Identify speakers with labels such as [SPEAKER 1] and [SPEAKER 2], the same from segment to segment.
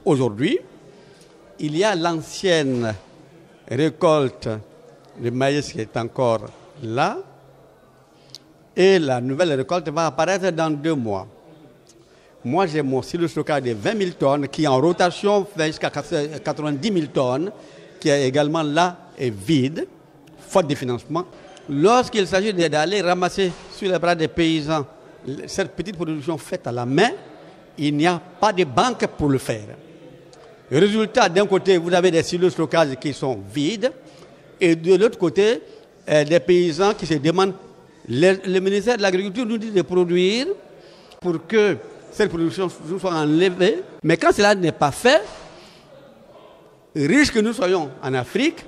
[SPEAKER 1] aujourd'hui, il y a l'ancienne récolte de maïs qui est encore là et la nouvelle récolte va apparaître dans 2 mois. Moi, j'ai mon silo de stockage de 20 000 tonnes qui en rotation fait jusqu'à 90 000 tonnes, qui est également là et vide, faute de financement. Lorsqu'il s'agit d'aller ramasser sur les bras des paysans cette petite production faite à la main, il n'y a pas de banque pour le faire. Le résultat, d'un côté, vous avez des silos de stockage qui sont vides, et de l'autre côté, des paysans qui se demandent, le ministère de l'Agriculture nous dit de produire pour que cette production soit enlevée. Mais quand cela n'est pas fait, riches que nous soyons en Afrique,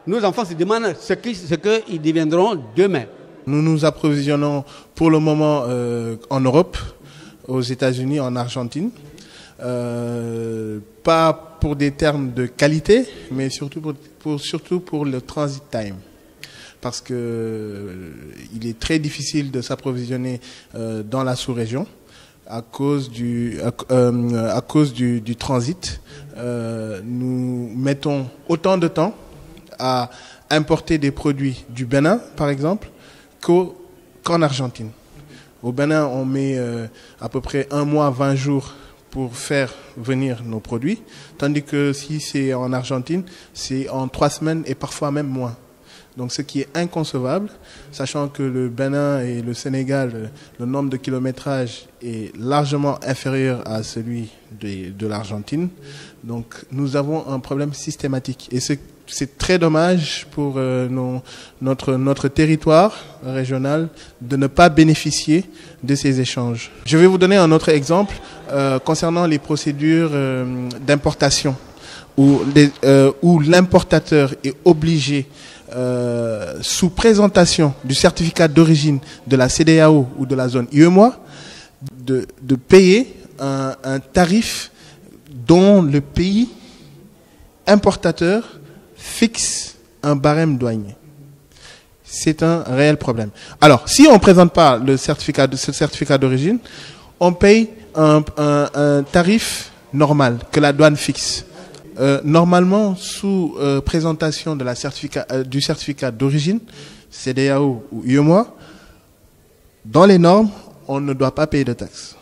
[SPEAKER 1] nos enfants se demandent ce qu'ils deviendront demain.
[SPEAKER 2] Nous nous approvisionnons pour le moment en Europe, aux États-Unis, en Argentine. Pas pour des termes de qualité, mais surtout pour le transit time. Parce que il est très difficile de s'approvisionner dans la sous-région à cause du transit. Nous mettons autant de temps à importer des produits du Bénin, par exemple, qu'en Argentine. Au Bénin, on met à peu près 1 mois, 20 jours pour faire venir nos produits, tandis que si c'est en Argentine, c'est en 3 semaines et parfois même moins. Donc ce qui est inconcevable, sachant que le Bénin et le Sénégal, le nombre de kilométrage est largement inférieur à celui de l'Argentine. Donc nous avons un problème systématique. Et c'est très dommage pour notre territoire régional de ne pas bénéficier de ces échanges. Je vais vous donner un autre exemple concernant les procédures d'importation où l'importateur est obligé, sous présentation du certificat d'origine de la CEDEAO ou de la zone UEMOA, de payer un tarif dont le pays importateur fixe un barème douanier. C'est un réel problème. Alors, si on ne présente pas ce certificat d'origine, on paye un tarif normal que la douane fixe. Normalement, sous présentation de du certificat d'origine, CEDEAO ou UEMOA, dans les normes, on ne doit pas payer de taxes.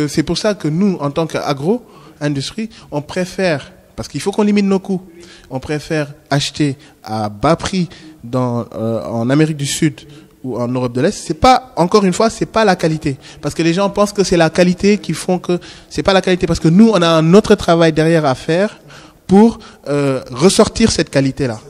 [SPEAKER 2] C'est pour ça que nous, en tant qu'agro-industrie, on préfère, parce qu'il faut qu'on limite nos coûts, on préfère acheter à bas prix en Amérique du Sud ou en Europe de l'Est. C'est pas, encore une fois, c'est pas la qualité. Parce que les gens pensent que c'est la qualité qui font que c'est pas la qualité. Parce que nous, on a un autre travail derrière à faire pour ressortir cette qualité-là.